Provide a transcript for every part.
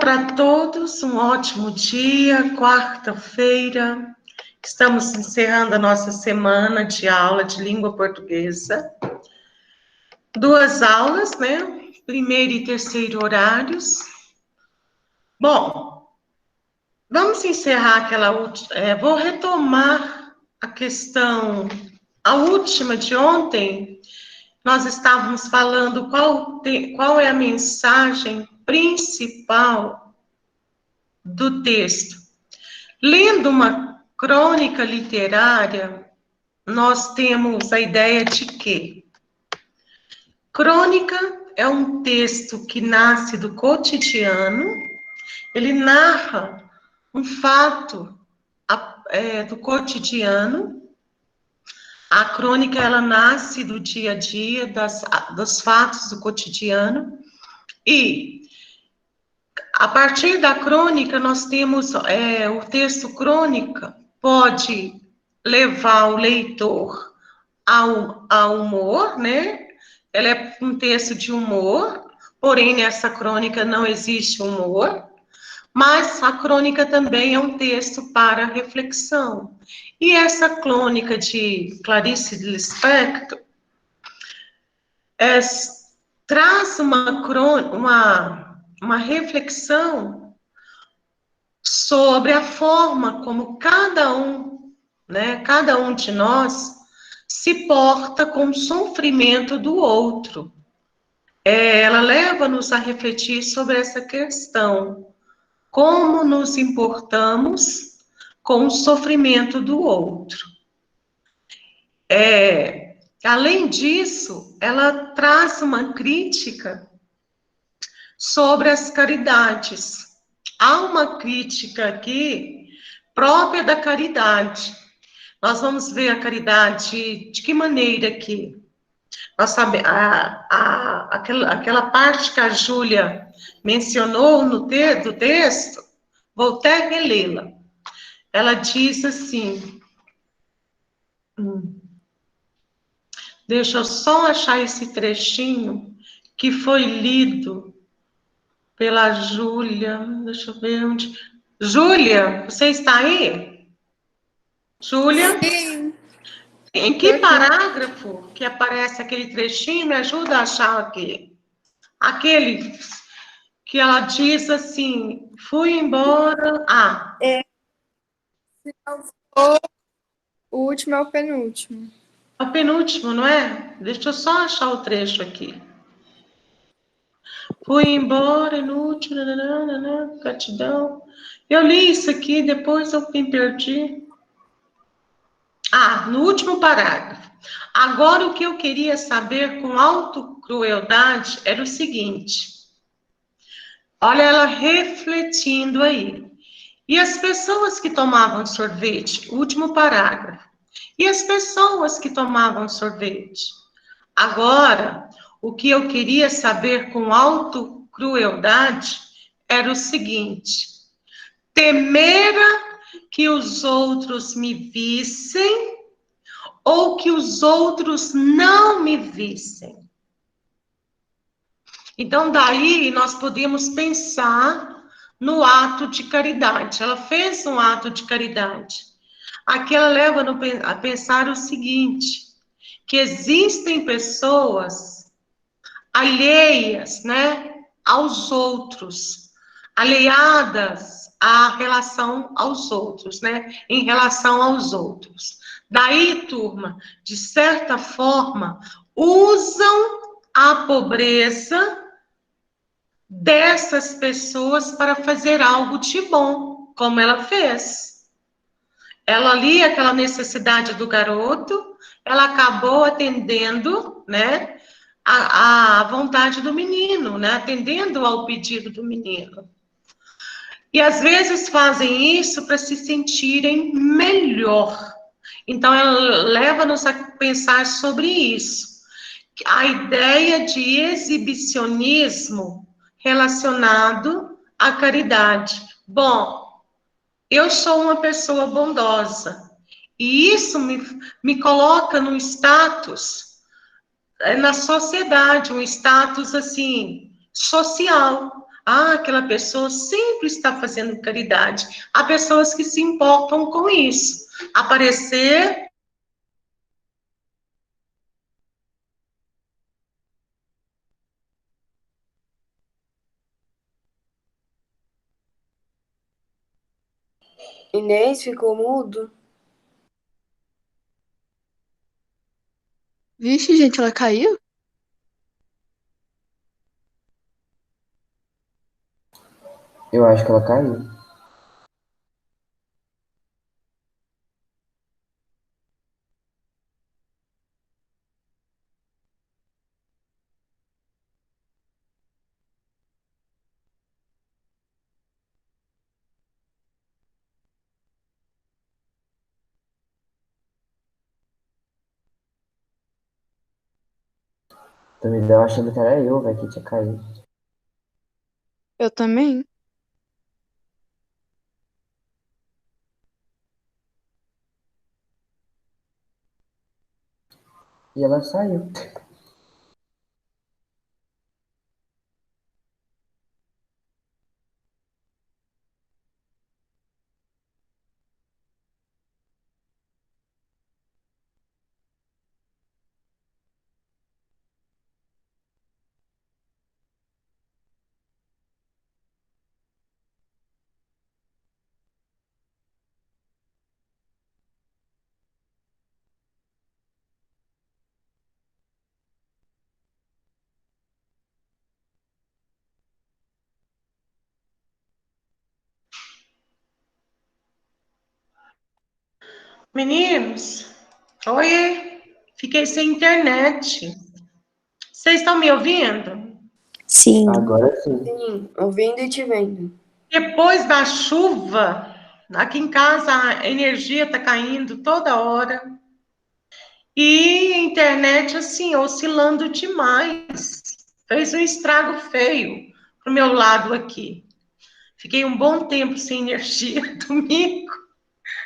para todos, um ótimo dia, quarta-feira. Estamos encerrando a nossa semana de aula de língua portuguesa. 2 aulas, né? Primeiro e terceiro horários. Bom, vamos encerrar aquela última. Vou retomar a questão, a última de ontem. Nós estávamos falando qual é a mensagem principal do texto. Lendo uma crônica literária, nós temos a ideia de que crônica é um texto que nasce do cotidiano, ele narra um fato do cotidiano. A crônica, ela nasce do dia a dia, dos fatos do cotidiano, e a partir da crônica, nós temos o texto crônica, pode levar o leitor ao humor, né? Ela é um texto de humor, porém, nessa crônica não existe humor, mas a crônica também é um texto para reflexão. E essa crônica de Clarice Lispector traz uma reflexão sobre a forma como cada um de nós se porta com o sofrimento do outro. Ela leva-nos a refletir sobre essa questão, como nos importamos com o sofrimento do outro. Além disso, ela traz uma crítica sobre as caridades. Há uma crítica aqui própria da caridade. Nós vamos ver a caridade de que maneira aqui. Nós sabemos, aquela parte que a Júlia mencionou do texto, vou até relê-la. Ela diz assim... Deixa eu só achar esse trechinho que foi lido pela Júlia. Deixa eu ver onde... Júlia, você está aí? Júlia? Sim. Em que parágrafo que aparece aquele trechinho? Me ajuda a achar aqui. Aquele que ela diz assim, fui embora... Se não for, o último é o penúltimo. É o penúltimo, não é? Deixa eu só achar o trecho aqui. Fui embora, inútil, gratidão. Eu li isso aqui, depois eu me perdi. No último parágrafo. Agora, o que eu queria saber com autocrueldade era o seguinte. Olha ela refletindo aí. E as pessoas que tomavam sorvete? Último parágrafo. E as pessoas que tomavam sorvete? Agora, o que eu queria saber com autocrueldade era o seguinte: temera que os outros me vissem ou que os outros não me vissem. Então, daí nós podemos pensar no ato de caridade. Ela fez um ato de caridade. Aqui ela leva a pensar o seguinte, que existem pessoas alheias, né, aos outros, alheadas à relação aos outros, né, em relação aos outros. Daí, turma, de certa forma, usam a pobreza dessas pessoas para fazer algo de bom, como ela fez. Ela ali, aquela necessidade do garoto, ela acabou atendendo, né, a vontade do menino, né, atendendo ao pedido do menino. E às vezes fazem isso para se sentirem melhor. Então, ela leva-nos a pensar sobre isso. A ideia de exibicionismo relacionado à caridade. Bom, eu sou uma pessoa bondosa, e isso me coloca num status na sociedade, um status, assim, social. Ah, aquela pessoa sempre está fazendo caridade. Há pessoas que se importam com isso. Aparecer. Inês ficou mudo? Vixe, gente, ela caiu? Eu acho que ela caiu. Também eu achando que era eu, velho, que tinha caído. Eu também. E ela saiu. Meninos, oi, fiquei sem internet. Vocês estão me ouvindo? Sim. Agora sim. Sim, ouvindo e te vendo. Depois da chuva, aqui em casa a energia está caindo toda hora. E a internet, assim, oscilando demais. Fez um estrago feio pro meu lado aqui. Fiquei um bom tempo sem energia, domingo.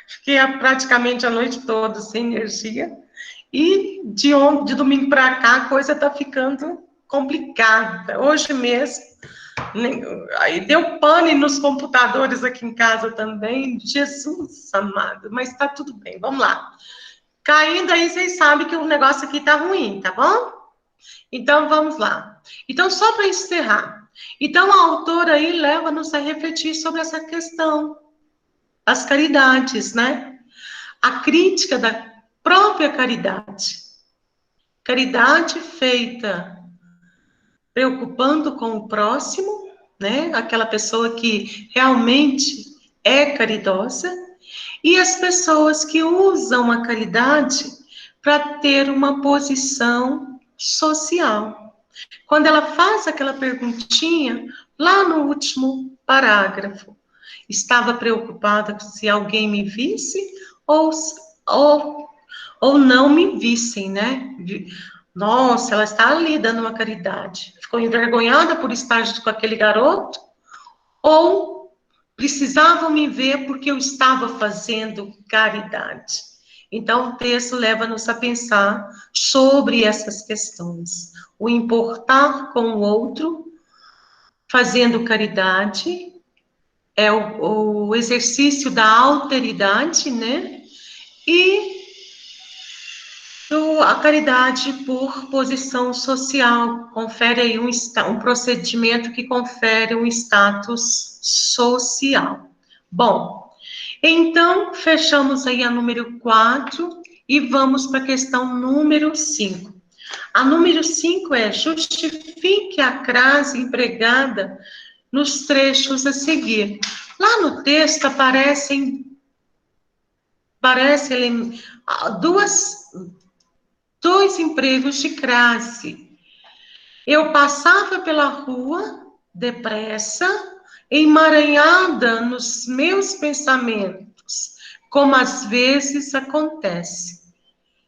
Fiquei praticamente a noite toda sem energia. E de domingo para cá a coisa está ficando complicada. Hoje mesmo, aí deu pane nos computadores aqui em casa também. Jesus amado, mas está tudo bem, vamos lá. Caindo aí, vocês sabem que o negócio aqui tá ruim, tá bom? Então, vamos lá. Então, só para encerrar. Então, a autora aí leva-nos a refletir sobre essa questão, as caridades, né? A crítica da própria caridade. Caridade feita preocupando com o próximo, né? Aquela pessoa que realmente é caridosa, e as pessoas que usam a caridade para ter uma posição social. Quando ela faz aquela perguntinha, lá no último parágrafo, estava preocupada se alguém me visse ou, ou, ou não me vissem, né? Nossa, ela está ali dando uma caridade. Ficou envergonhada por estar com aquele garoto? Ou precisavam me ver porque eu estava fazendo caridade? Então, o texto leva-nos a pensar sobre essas questões. O importar com o outro, fazendo caridade, é o exercício da alteridade, né? E a caridade por posição social, confere aí um procedimento que confere um status social. Bom, então fechamos aí a número 4 e vamos para a questão número 5. A número 5 é justifique a crase empregada nos trechos a seguir. Lá no texto aparecem dois empregos de crase. Eu passava pela rua, depressa, emaranhada nos meus pensamentos, como às vezes acontece.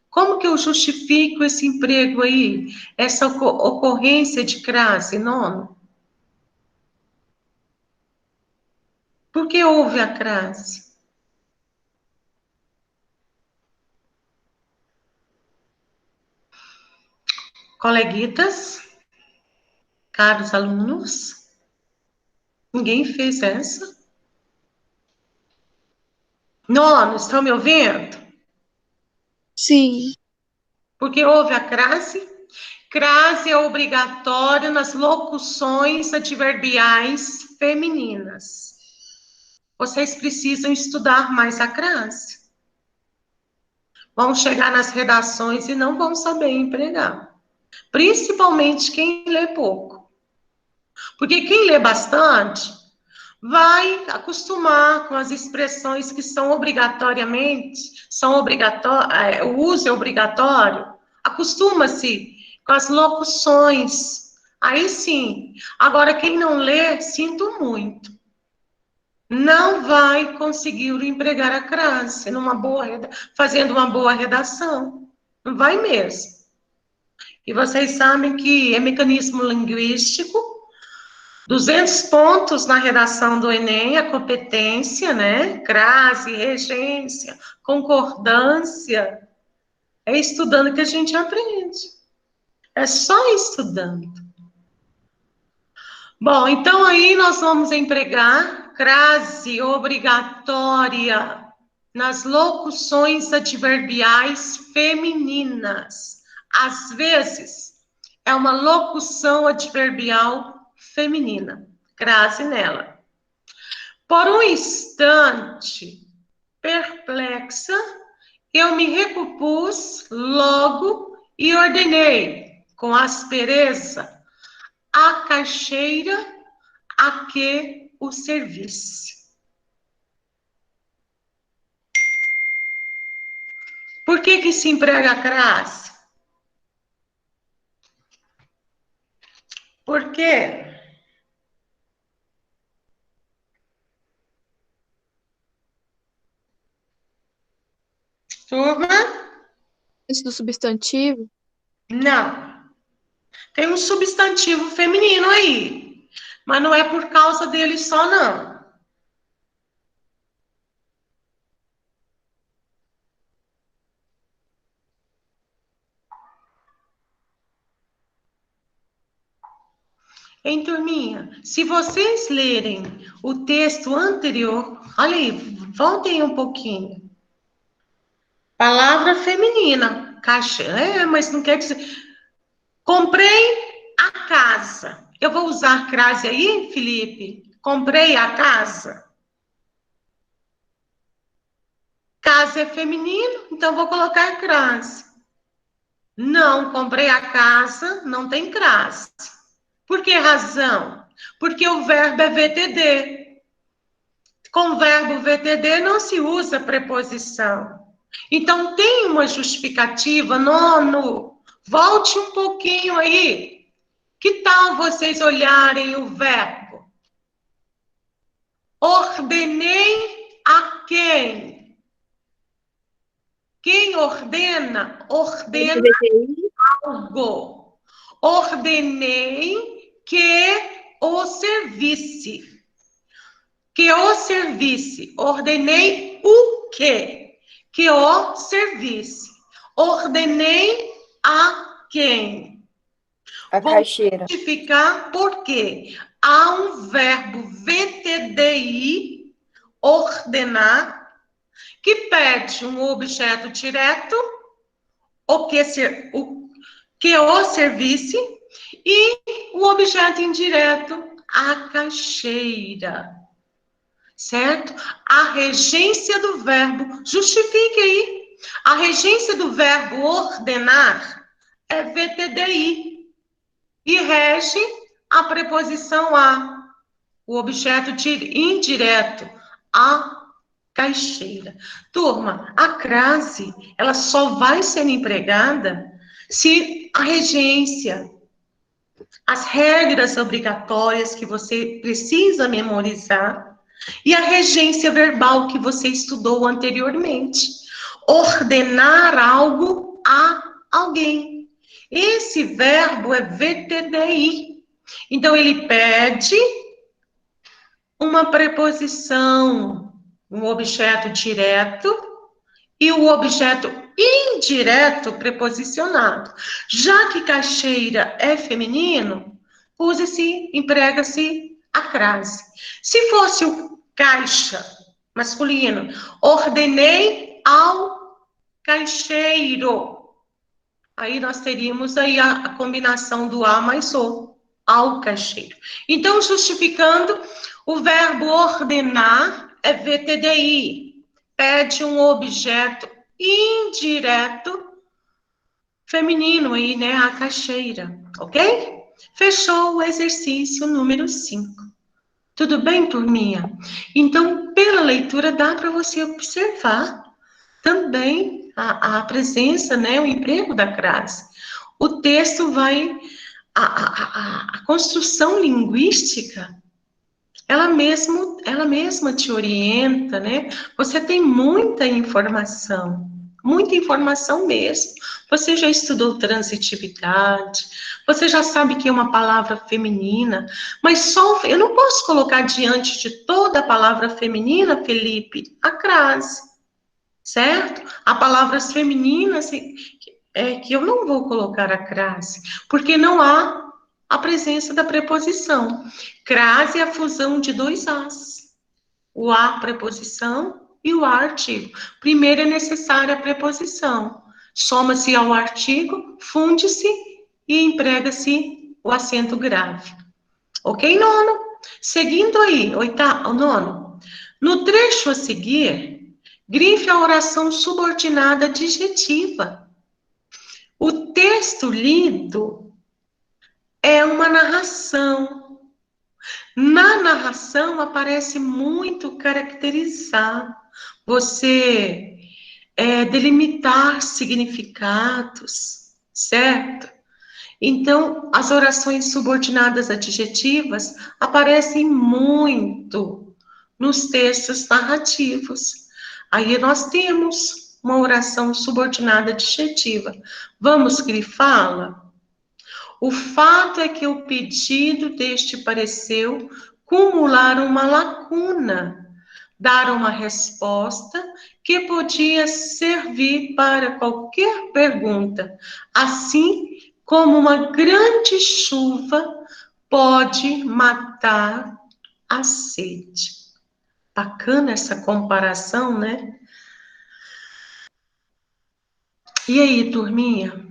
Como que eu justifico esse emprego aí, essa ocorrência de crase, nono? Por que houve a crase? Coleguitas, caros alunos? Ninguém fez essa? Nono, estão me ouvindo? Sim. Porque houve a crase. Crase é obrigatório nas locuções adverbiais femininas. Vocês precisam estudar mais a crase. Vão chegar nas redações e não vão saber empregar. Principalmente quem lê pouco. Porque quem lê bastante vai acostumar com as expressões que são obrigatoriamente, o uso é obrigatório, acostuma-se com as locuções, aí sim. Agora, quem não lê, sinto muito, não vai conseguir empregar a crase fazendo uma boa redação, não vai mesmo. E vocês sabem que é mecanismo linguístico, 200 pontos na redação do Enem, a competência, né? Crase, regência, concordância. É estudando que a gente aprende. É só estudando. Bom, então aí nós vamos empregar crase obrigatória nas locuções adverbiais femininas. Às vezes, é uma locução adverbial feminina, crase nela. Por um instante, perplexa, eu me recompus logo e ordenei, com aspereza, a caixeira a que o servisse. Por que se emprega a crase? Por quê? Turma? Antes do substantivo? Não. Tem um substantivo feminino aí, mas não é por causa dele só, não. Hein, turminha? Se vocês lerem o texto anterior, olha aí, voltem um pouquinho. Palavra feminina, caixa. Mas não quer dizer. Comprei a casa. Eu vou usar crase aí, Felipe? Comprei a casa. Casa é feminino, então vou colocar crase. Não, comprei a casa, não tem crase. Por que razão? Porque o verbo é VTD. Com o verbo VTD não se usa preposição. Então, tem uma justificativa, nono. Volte um pouquinho aí. Que tal vocês olharem o verbo? Ordenei a quem? Quem ordena? Ordena algo. Ordenei que o servisse. Que o servisse. Ordenei o quê? Que o servisse. Ordenei a quem? A Vou caixeira. justificar por quê? Há um verbo VTDI, ordenar, que pede um objeto direto, o que o servisse, e o objeto indireto, a caixeira. Certo? A regência do verbo, justifique aí. A regência do verbo ordenar é VTDI. E rege a preposição a, o objeto indireto, a caixeira. Turma, a crase, ela só vai ser empregada se a regência, as regras obrigatórias que você precisa memorizar e a regência verbal que você estudou anteriormente. Ordenar algo a alguém. Esse verbo é VTDI. Então, ele pede uma preposição, um objeto direto e o objeto indireto preposicionado. Já que caixeira é feminino, use-se, emprega-se a crase. Se fosse o caixa, masculino, ordenei ao caixeiro. Aí nós teríamos aí a combinação do a mais o, ao caixeiro. Então, justificando, o verbo ordenar é VTDI, pede um objeto indireto feminino aí, né, a caixeira, ok? Fechou o exercício número 5. Tudo bem, turminha? Então, pela leitura, dá para você observar também a presença, né, o emprego da crase. O texto vai, a construção linguística, ela mesma te orienta, né? Você tem muita informação mesmo. Você já estudou transitividade, você já sabe que é uma palavra feminina, mas só eu não posso colocar diante de toda a palavra feminina, Felipe, a crase, certo? Há palavras femininas que eu não vou colocar a crase, porque não há a presença da preposição. Crase é a fusão de dois as. O a, preposição, e o a, artigo. Primeiro é necessária a preposição. Soma-se ao artigo, funde-se e emprega-se o acento grave. Ok, nono? Seguindo aí, nono. No trecho a seguir, grife a oração subordinada adjetiva. O texto lido é uma narração. Na narração aparece muito caracterizar, você delimitar significados, certo? Então, as orações subordinadas adjetivas aparecem muito nos textos narrativos. Aí nós temos uma oração subordinada adjetiva. Vamos grifá-la? O fato é que o pedido deste pareceu cumular uma lacuna, dar uma resposta que podia servir para qualquer pergunta, assim como uma grande chuva pode matar a sede. Bacana essa comparação, né? E aí, turminha?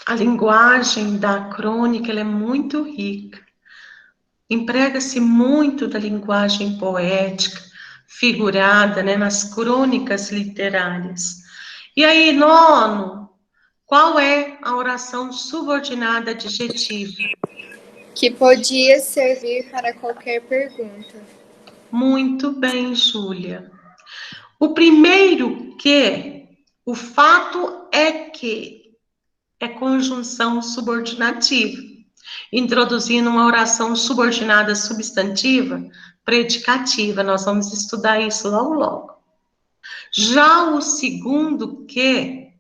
A linguagem da crônica ela é muito rica. Emprega-se muito da linguagem poética, figurada, né, nas crônicas literárias. E aí, nono, qual é a oração subordinada adjetiva? Que podia servir para qualquer pergunta. Muito bem, Júlia. O primeiro que, o fato é que, é conjunção subordinativa, introduzindo uma oração subordinada substantiva predicativa. Nós vamos estudar isso logo, logo. Já o segundo que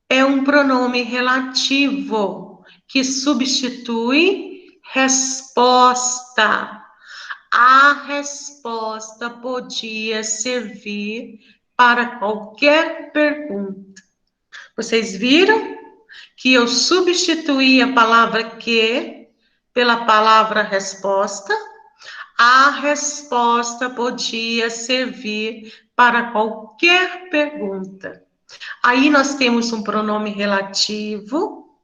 é um pronome relativo que substitui resposta. A resposta podia servir para qualquer pergunta. Vocês viram que eu substituí a palavra que pela palavra resposta? A resposta podia servir para qualquer pergunta. Aí nós temos um pronome relativo.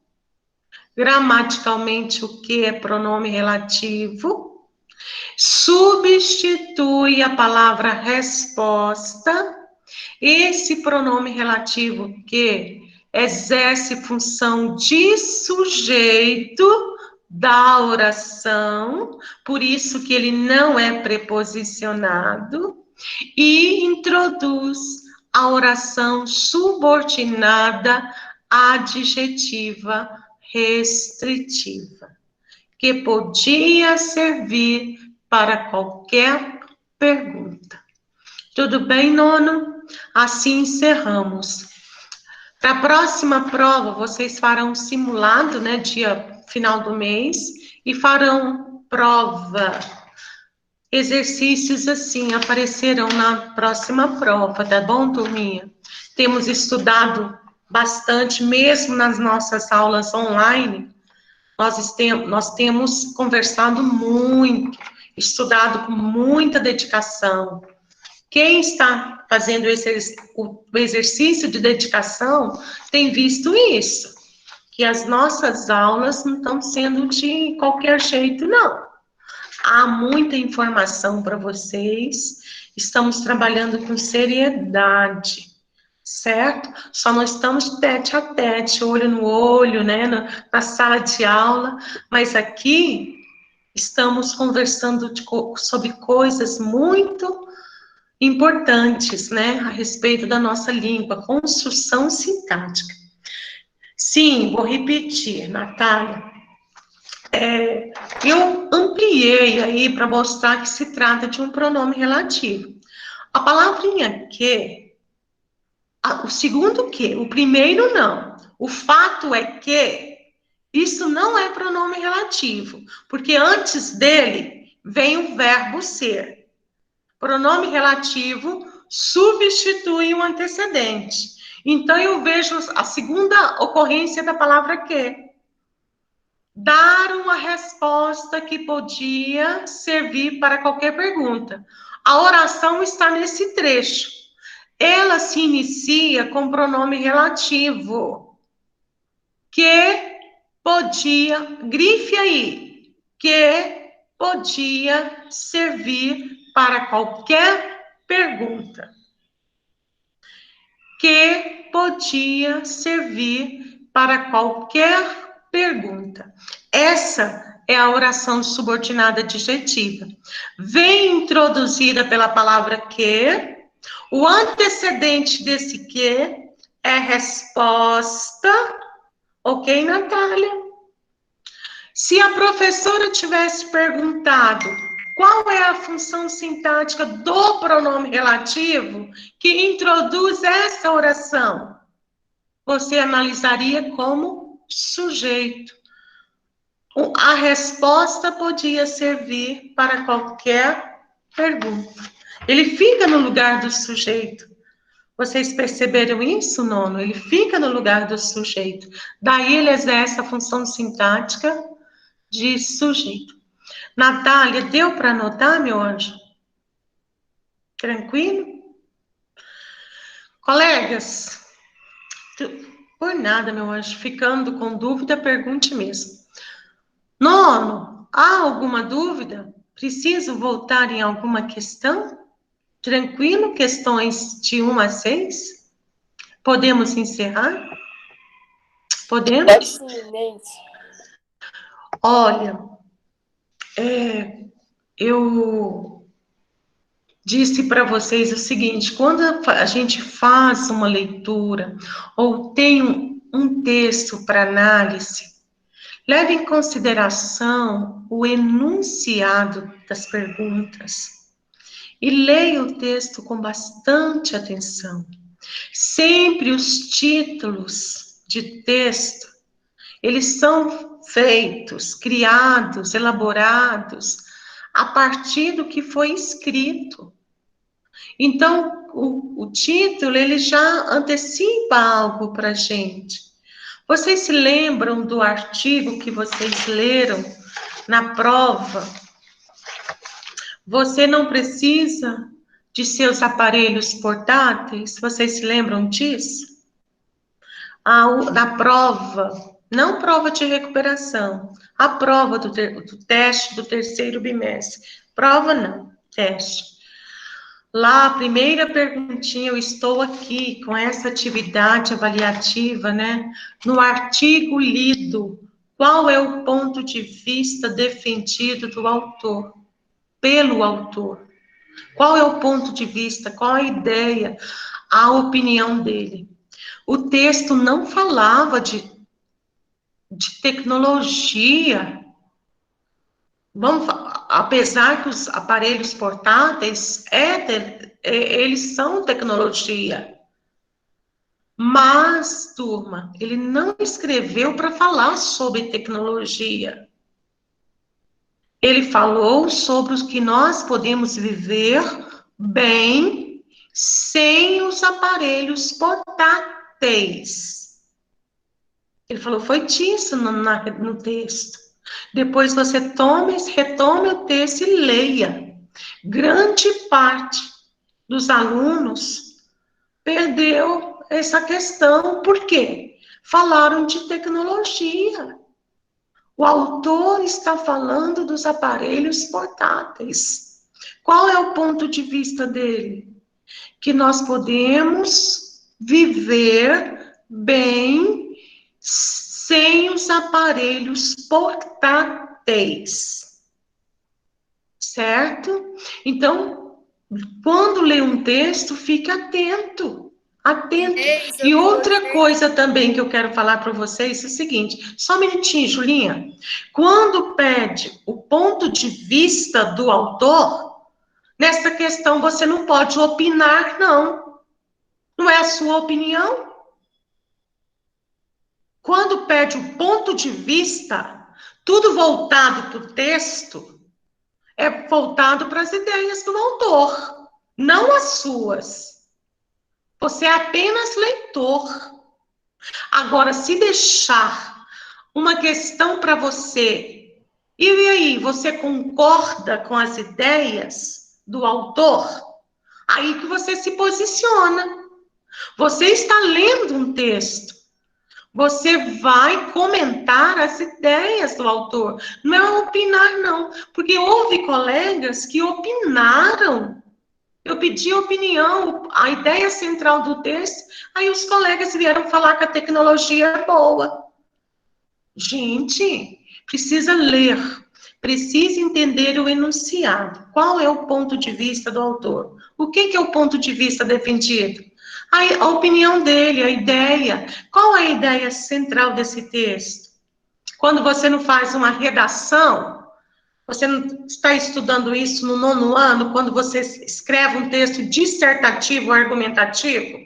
Gramaticalmente, o que é pronome relativo? Substitui a palavra resposta. Esse pronome relativo que exerce função de sujeito da oração, por isso que ele não é preposicionado, e introduz a oração subordinada adjetiva restritiva, que podia servir para qualquer pergunta. Tudo bem, nono? Assim encerramos. Para a próxima prova, vocês farão simulado, né, dia final do mês, e farão prova. Exercícios assim aparecerão na próxima prova, tá bom, turminha? Temos estudado bastante, mesmo nas nossas aulas online, nós temos conversado muito, estudado com muita dedicação. Quem está fazendo o exercício de dedicação tem visto isso, que as nossas aulas não estão sendo de qualquer jeito, não. Há muita informação para vocês, estamos trabalhando com seriedade, certo? Só não estamos tete a tete, olho no olho, né, na sala de aula, mas aqui estamos conversando sobre coisas muito importantes, né, a respeito da nossa língua, construção sintática. Sim, vou repetir, Natália. Eu ampliei aí para mostrar que se trata de um pronome relativo. A palavrinha que, o segundo que, o primeiro não. O fato é que isso não é pronome relativo, porque antes dele vem o verbo ser. Pronome relativo substitui um antecedente. Então, eu vejo a segunda ocorrência da palavra que. Dar uma resposta que podia servir para qualquer pergunta. A oração está nesse trecho. Ela se inicia com pronome relativo. Que podia, grife aí, que podia servir para qualquer pergunta. Que podia servir para qualquer pergunta. Essa é a oração subordinada adjetiva. Vem introduzida pela palavra que. O antecedente desse que é resposta. Ok, Natália? Se a professora tivesse perguntado qual é a função sintática do pronome relativo que introduz essa oração, você analisaria como sujeito. A resposta podia servir para qualquer pergunta. Ele fica no lugar do sujeito. Vocês perceberam isso, nono? Ele fica no lugar do sujeito. Daí ele exerce a função sintática de sujeito. Natália, deu para anotar, meu anjo? Tranquilo? Colegas, por nada, meu anjo, ficando com dúvida, pergunte mesmo. Nono, há alguma dúvida? Preciso voltar em alguma questão? Tranquilo? Questões de 1 a 6? Podemos encerrar? Podemos? Olha, eu disse para vocês o seguinte, quando a gente faz uma leitura ou tem um texto para análise, leve em consideração o enunciado das perguntas e leia o texto com bastante atenção. Sempre os títulos de texto, eles são feitos, criados, elaborados a partir do que foi escrito. Então, o título, ele já antecipa algo para a gente. Vocês se lembram do artigo que vocês leram na prova? Você não precisa de seus aparelhos portáteis? Vocês se lembram disso? Na prova, não prova de recuperação, a prova do teste do terceiro bimestre. Prova não, teste. Lá, a primeira perguntinha, eu estou aqui com essa atividade avaliativa, né? No artigo lido, qual é o ponto de vista defendido do autor, pelo autor? Qual é o ponto de vista, qual a ideia, a opinião dele? O texto não falava de tecnologia. Apesar que os aparelhos portáteis, eles são tecnologia. Mas, turma, ele não escreveu para falar sobre tecnologia. Ele falou sobre os que nós podemos viver bem sem os aparelhos portáteis. portáteis. Ele falou, foi disso no texto. Depois você retome o texto e leia. Grande parte dos alunos perdeu essa questão. Por quê? Falaram de tecnologia. O autor está falando dos aparelhos portáteis. Qual é o ponto de vista dele? Que nós podemos viver bem sem os aparelhos portáteis. Certo? Então, quando lê um texto, fique atento. Atento. E outra coisa também que eu quero falar para vocês é o seguinte, só um minutinho, Julinha. Quando pede o ponto de vista do autor, nessa questão você não pode opinar, não. Não é a sua opinião. Quando pede o ponto de vista, tudo voltado para o texto, é voltado para as ideias do autor, não as suas. Você é apenas leitor. Agora, se deixar uma questão para você, e aí, você concorda com as ideias do autor? Aí que você se posiciona. Você está lendo um texto. Você vai comentar as ideias do autor. Não é opinar, não. Porque houve colegas que opinaram. Eu pedi opinião, a ideia central do texto, aí os colegas vieram falar que a tecnologia é boa. Gente, precisa ler, precisa entender o enunciado. Qual é o ponto de vista do autor? O que é o ponto de vista defendido? A opinião dele, a ideia. Qual é a ideia central desse texto? Quando você não faz uma redação, você não está estudando isso no 9º ano, quando você escreve um texto dissertativo, argumentativo?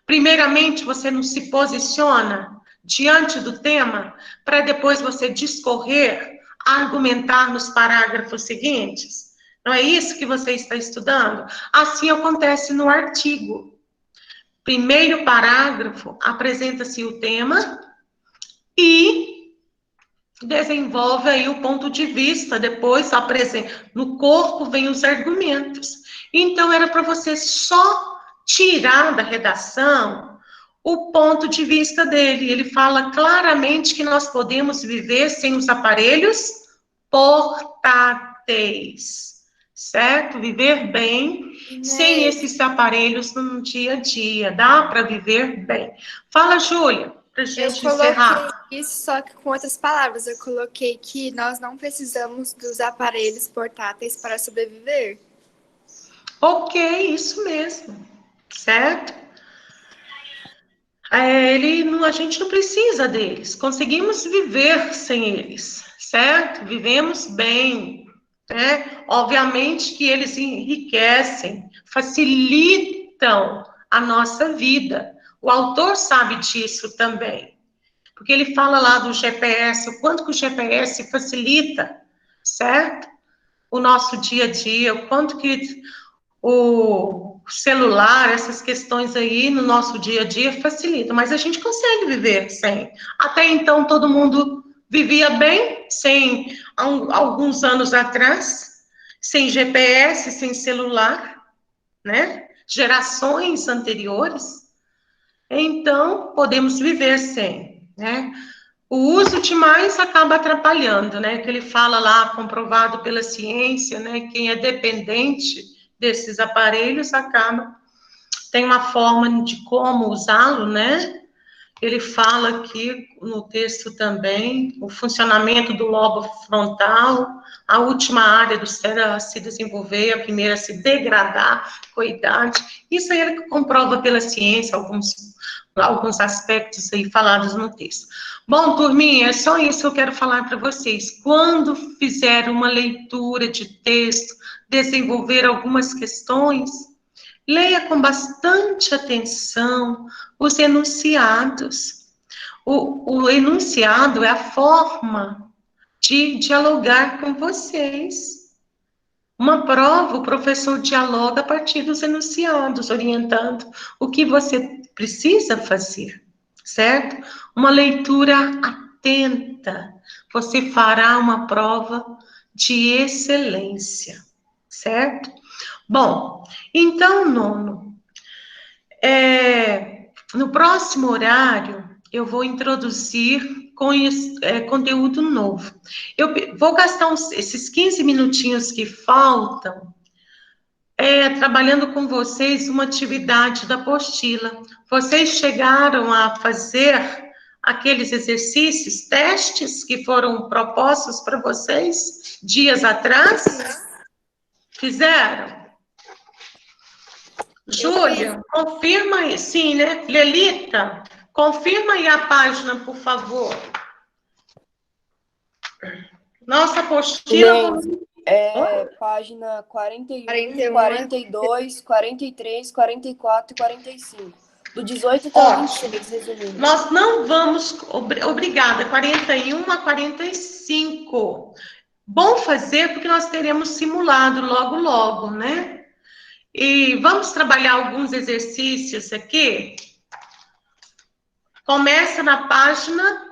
Primeiramente, você não se posiciona diante do tema, para depois você discorrer, argumentar nos parágrafos seguintes? Não é isso que você está estudando? Assim acontece no artigo. Primeiro parágrafo, apresenta-se o tema e desenvolve aí o ponto de vista, depois apresenta, no corpo vem os argumentos. Então, era para você só tirar da redação o ponto de vista dele. Ele fala claramente que nós podemos viver sem os aparelhos portáteis, certo? Viver bem sem esses aparelhos no dia a dia. Dá para viver bem. Fala, Júlia, para a gente encerrar. Isso, só que com outras palavras, eu coloquei que nós não precisamos dos aparelhos portáteis para sobreviver. Ok, isso mesmo, certo? A gente não precisa deles, conseguimos viver sem eles, certo? Vivemos bem, né? Obviamente que eles enriquecem, facilitam a nossa vida. O autor sabe disso também. Porque ele fala lá do GPS, o quanto que o GPS facilita, certo? O nosso dia a dia, o quanto que o celular, essas questões aí no nosso dia a dia facilitam, mas a gente consegue viver sem. Até então todo mundo vivia bem, sem, alguns anos atrás, sem GPS, sem celular, né? Gerações anteriores. Então, podemos viver sem, né? O uso demais acaba atrapalhando, né? Que ele fala lá, comprovado pela ciência, né? Quem é dependente desses aparelhos tem uma forma de como usá-lo, né? Ele fala aqui no texto também, o funcionamento do lobo frontal, a última área do cérebro a se desenvolver, a primeira a se degradar com a idade. Isso aí ele comprova pela ciência, alguns aspectos aí falados no texto. Bom, turminha, é só isso que eu quero falar para vocês. Quando fizer uma leitura de texto, desenvolver algumas questões, leia com bastante atenção os enunciados. O enunciado é a forma de dialogar com vocês. Uma prova, o professor dialoga a partir dos enunciados, orientando o que você precisa fazer, certo? Uma leitura atenta. Você fará uma prova de excelência, certo? Bom, então, nono, no próximo horário, eu vou introduzir conteúdo novo. Eu vou gastar esses 15 minutinhos que faltam trabalhando com vocês uma atividade da apostila. Vocês chegaram a fazer aqueles exercícios, testes que foram propostos para vocês dias atrás? Fizeram? Júlia, confirma aí. Sim, né? Lelita, confirma aí a página, por favor. Nossa apostila... Página 41, 42, 43, 44 e 45. Do 18 até o 26, resumindo. Nós não vamos... Obrigada. 41 a 45. Bom fazer, porque nós teremos simulado logo, logo, né? E vamos trabalhar alguns exercícios aqui. Começa na página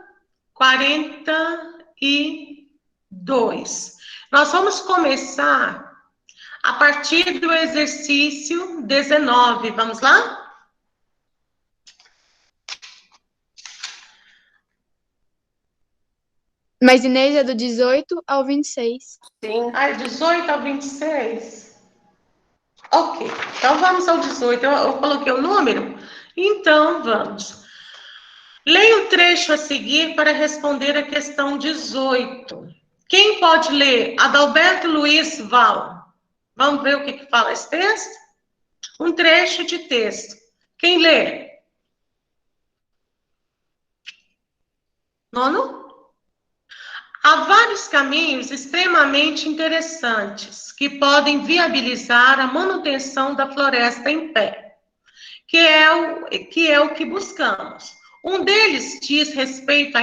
42. Nós vamos começar a partir do exercício 19. Vamos lá? Mas, Inês, é do 18 ao 26. Sim. Ah, 18 ao 26? Ok, então vamos ao 18. Eu coloquei o número? Então, vamos. Leia o trecho a seguir para responder a questão 18. Quem pode ler? Adalberto Luiz Val. Vamos ver o que fala esse texto? Um trecho de texto. Quem lê? Nono? Há vários caminhos extremamente interessantes que podem viabilizar a manutenção da floresta em pé, que é o que buscamos. Um deles diz respeito a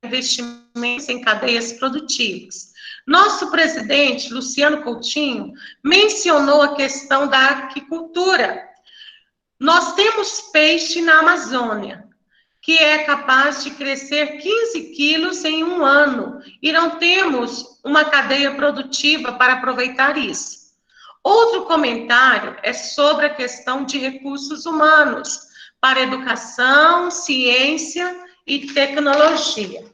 investimentos em cadeias produtivas. Nosso presidente, Luciano Coutinho, mencionou a questão da aquicultura. Nós temos peixe na Amazônia, que é capaz de crescer 15 quilos em um ano, e não temos uma cadeia produtiva para aproveitar isso. Outro comentário é sobre a questão de recursos humanos para educação, ciência e tecnologia.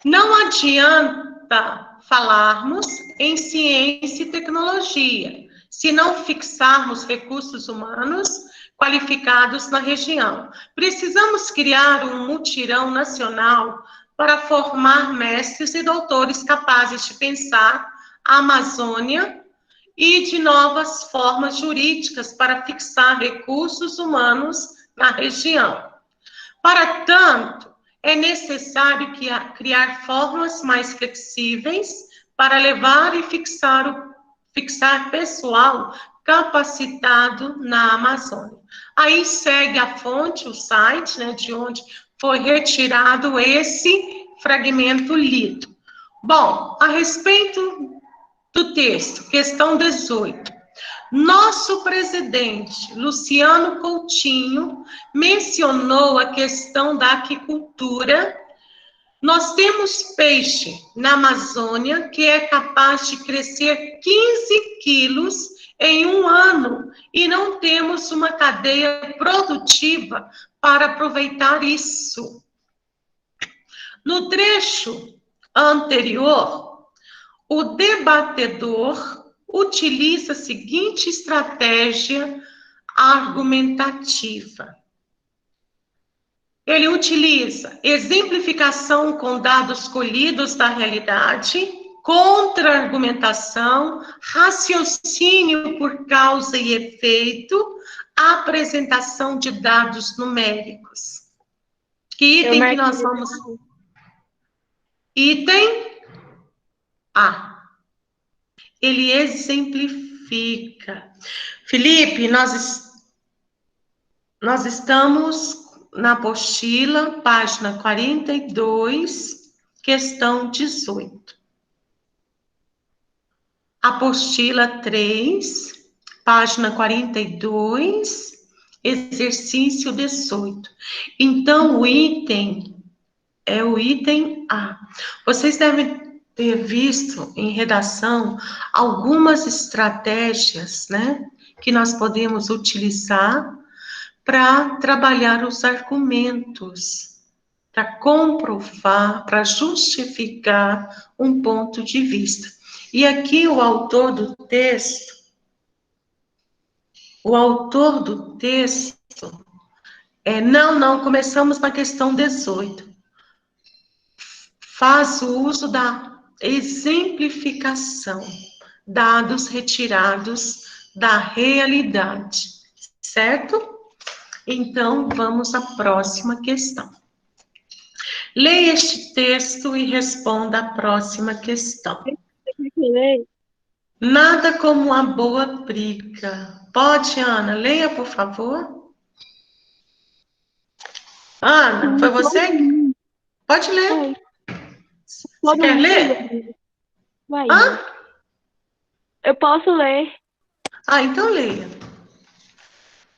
Não adianta falarmos em ciência e tecnologia se não fixarmos recursos humanos qualificados na região. Precisamos criar um mutirão nacional para formar mestres e doutores capazes de pensar a Amazônia e de novas formas jurídicas para fixar recursos humanos na região. Para tanto, é necessário criar formas mais flexíveis para levar e fixar pessoal capacitado na Amazônia. Aí segue a fonte, o site, né, de onde foi retirado esse fragmento lido. Bom, a respeito do texto, questão 18. Nosso presidente, Luciano Coutinho, mencionou a questão da aquicultura. Nós temos peixe na Amazônia que é capaz de crescer 15 quilos em um ano e não temos uma cadeia produtiva para aproveitar isso. No trecho anterior, o debatedor utiliza a seguinte estratégia argumentativa. Ele utiliza exemplificação com dados colhidos da realidade, contra-argumentação, raciocínio por causa e efeito, apresentação de dados numéricos. Que item que nós vamos... Item A. Ele exemplifica. Felipe, nós estamos na apostila, página 42, questão 18. Apostila 3, página 42, exercício 18. Então, o item é o item A. Vocês devem ter visto em redação algumas estratégias, né, que nós podemos utilizar para trabalhar os argumentos, para comprovar, para justificar um ponto de vista. E aqui o autor do texto, começamos na questão 18. Faz o uso da exemplificação, dados retirados da realidade, certo? Então, vamos à próxima questão. Leia este texto e responda a próxima questão. Nada como uma boa briga. Pode, Ana? Leia, por favor. Ana, foi você? Pode ler. Você quer ler? Vai. Hã? Eu posso ler. Então leia.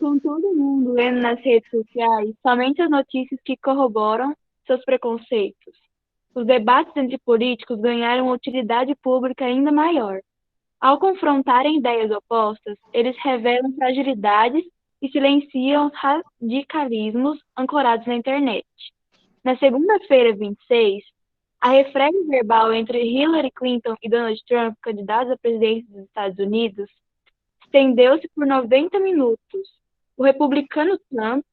Com todo mundo lendo nas redes sociais somente as notícias que corroboram seus preconceitos. Os debates entre políticos ganharam uma utilidade pública ainda maior. Ao confrontarem ideias opostas, eles revelam fragilidades e silenciam os radicalismos ancorados na internet. Na segunda-feira, 26, a refrega verbal entre Hillary Clinton e Donald Trump, candidatos à presidência dos Estados Unidos, estendeu-se por 90 minutos. O republicano Trump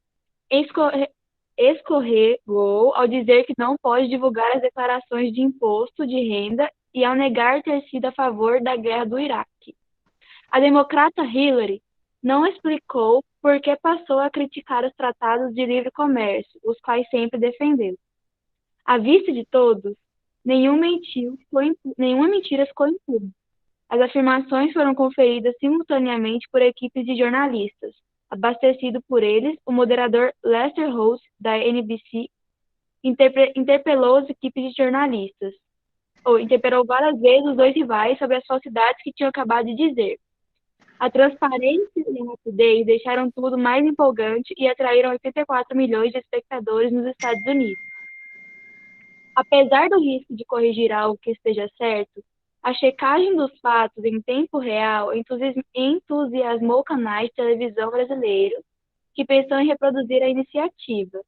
escorregou ao dizer que não pode divulgar as declarações de imposto de renda e ao negar ter sido a favor da guerra do Iraque. A democrata Hillary não explicou por que passou a criticar os tratados de livre comércio, os quais sempre defendeu. À vista de todos, nenhuma mentira ficou impune. As afirmações foram conferidas simultaneamente por equipes de jornalistas. Abastecido por eles, o moderador Lester Holt, da NBC, interpelou as equipes de jornalistas, interpelou várias vezes os dois rivais sobre as falsidades que tinham acabado de dizer. A transparência e a rapidez deixaram tudo mais empolgante e atraíram 84 milhões de espectadores nos Estados Unidos. Apesar do risco de corrigir algo que esteja certo, a checagem dos fatos em tempo real entusiasmou canais de televisão brasileiros que pensam em reproduzir a iniciativa.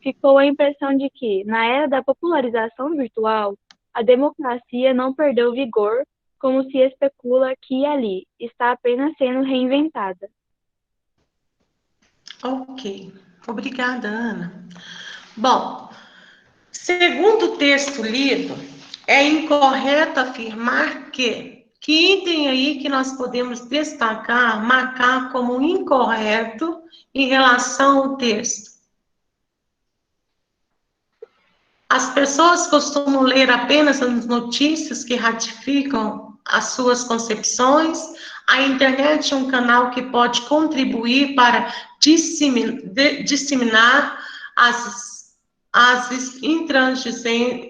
Ficou a impressão de que, na era da popularização virtual, a democracia não perdeu vigor, como se especula aqui e ali, está apenas sendo reinventada. Ok. Obrigada, Ana. Bom, segundo o texto lido, é incorreto afirmar que item aí que nós podemos destacar, marcar como incorreto em relação ao texto? As pessoas costumam ler apenas as notícias que ratificam as suas concepções. A internet é um canal que pode contribuir para disseminar as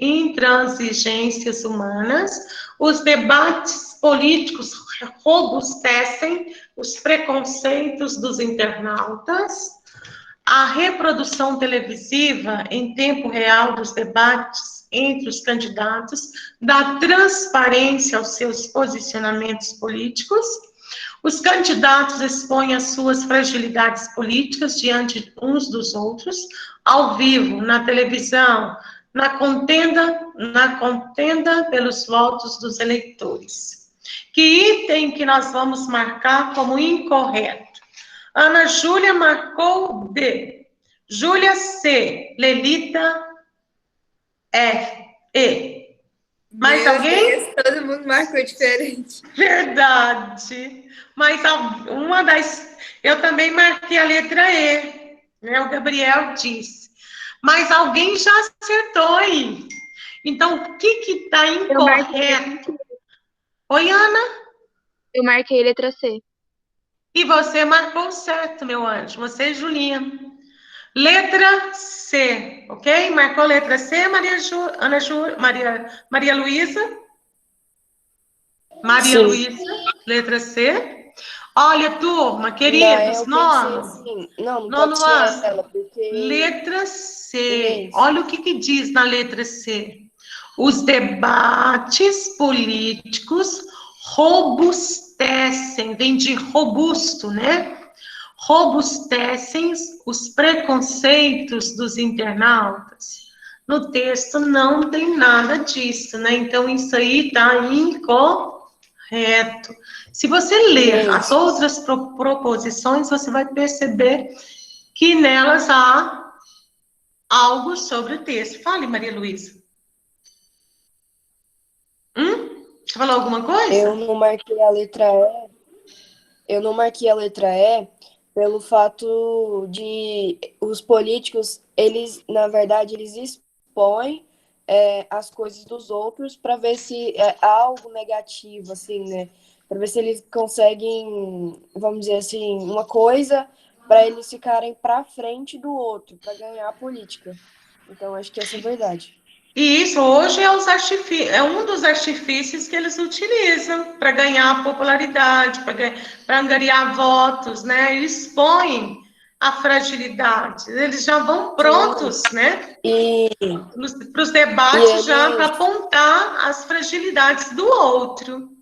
intransigências humanas. Os debates políticos robustecem os preconceitos dos internautas. A reprodução televisiva em tempo real dos debates entre os candidatos dá transparência aos seus posicionamentos políticos. Os candidatos expõem as suas fragilidades políticas diante uns dos outros, ao vivo, na televisão, na contenda pelos votos dos eleitores. Que item que nós vamos marcar como incorreto? Ana Júlia marcou D. Júlia C. Lelita F. E. Mais alguém? Deus, todo mundo marcou diferente. Verdade. Mas uma das... Eu também marquei a letra E. Né? O Gabriel disse. Mas alguém já acertou aí. Então, o que está incorreto? Oi, Ana? Eu marquei letra C. E você marcou certo, meu anjo. Você, Julinha. Letra C, ok? Marcou letra C, Maria Luísa? Maria Luísa, letra C. Olha, turma, queridos, Eu pensei nono, assim, não nono pode ser ano, ela, porque letra C. Inês, Olha o que diz na letra C. Os debates políticos robustecem, vem de robusto, né? Robustecem os preconceitos dos internautas. No texto não tem nada disso, né? Então, isso aí está incorreto. Se você ler Inês, as outras proposições, você vai perceber que nelas há algo sobre o texto. Fale, Maria Luísa. Você falou alguma coisa? eu não marquei a letra E. Eu não marquei a letra E pelo fato de os políticos, eles, na verdade, eles expõem as coisas dos outros para ver se é algo negativo, assim, né? Para ver se eles conseguem, vamos dizer assim, uma coisa para eles ficarem para frente do outro, para ganhar a política. Então, acho que essa é a verdade. E isso hoje é um dos artifícios que eles utilizam para ganhar popularidade, para angariar votos, né? Eles expõem a fragilidade, eles já vão prontos, né? E Para os debates já para eles apontar as fragilidades do outro.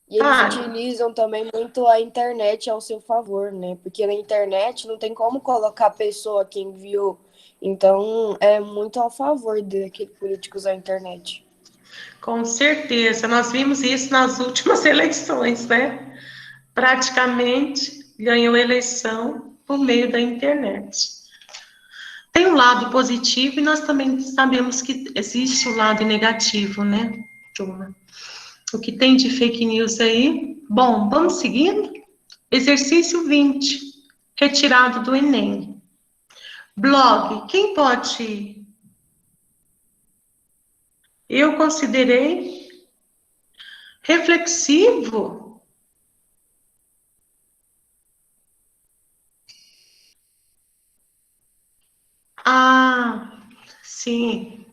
E eles utilizam também muito a internet ao seu favor, né? Porque na internet não tem como colocar a pessoa que enviou. Então, é muito a favor daquele político usar a internet. Com certeza, nós vimos isso nas últimas eleições, né? Praticamente ganhou eleição por meio da internet. Tem um lado positivo e nós também sabemos que existe o lado negativo, né, turma? O que tem de fake news aí? Bom, vamos seguindo? Exercício 20, retirado do Enem. Blog, quem pode? Eu considerei reflexivo. Ah, sim.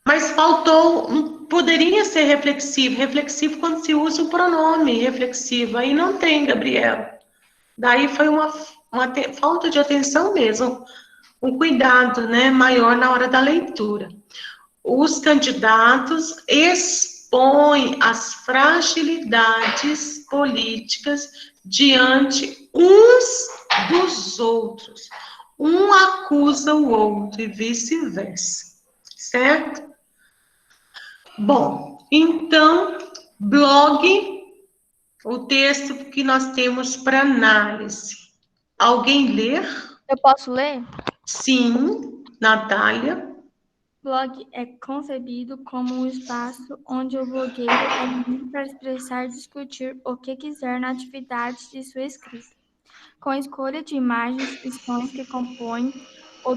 Mas faltou, poderia ser reflexivo quando se usa o pronome reflexivo. Aí não tem, Gabriel. Daí foi uma falta de atenção mesmo, um cuidado, né, maior na hora da leitura. Os candidatos expõem as fragilidades políticas diante uns dos outros. Um acusa o outro e vice-versa, certo? Bom, então, blog, o texto que nós temos para análise. Alguém ler? Eu posso ler? Sim, Natália. Blog é concebido como um espaço onde o blogueiro é livre para expressar e discutir o que quiser na atividade de sua escrita, com escolha de imagens e sons que compõem o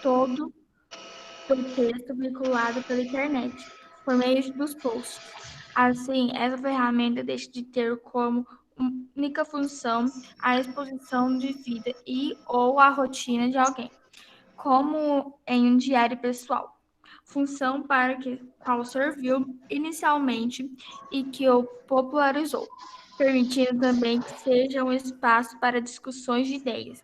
todo do texto vinculado pela internet, por meio dos posts. Assim, essa ferramenta deixa de ter como única função a exposição de vida ou a rotina de alguém, como em um diário pessoal, função para qual serviu inicialmente e que o popularizou, permitindo também que seja um espaço para discussões de ideias,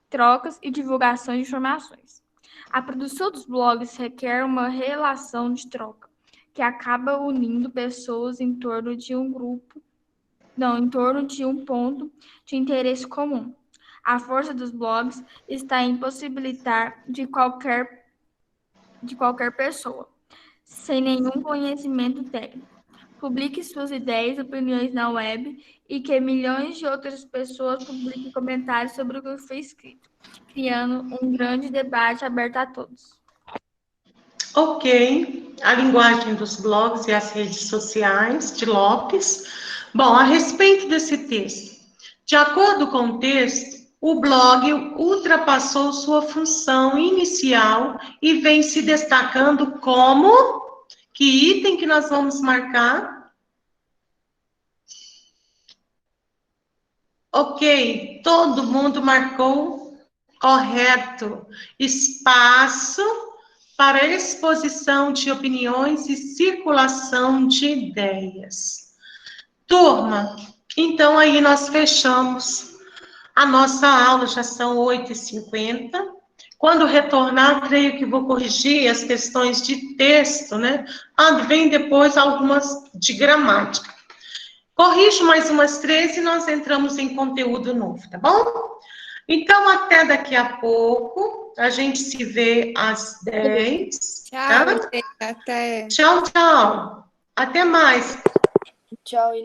trocas e divulgação de informações. A produção dos blogs requer uma relação de troca, que acaba unindo pessoas em torno de um ponto de interesse comum. A força dos blogs está em possibilitar de qualquer pessoa, sem nenhum conhecimento técnico, publique suas ideias e opiniões na web e que milhões de outras pessoas publiquem comentários sobre o que foi escrito, criando um grande debate aberto a todos. Ok, a linguagem dos blogs e as redes sociais, de Lopes. Bom, a respeito desse texto, de acordo com o texto, o blog ultrapassou sua função inicial e vem se destacando como... Que item que nós vamos marcar? Ok, todo mundo marcou correto. Espaço para exposição de opiniões e circulação de ideias. Turma, Então, aí nós fechamos a nossa aula, já são 8h50. Quando retornar, creio que vou corrigir as questões de texto, né? Vem depois algumas de gramática. Corrijo mais umas 3 e nós entramos em conteúdo novo, tá bom? Então, até daqui a pouco. A gente se vê às 10. Tchau, Tá? gente. Até. Tchau, tchau. Até mais. Tchau.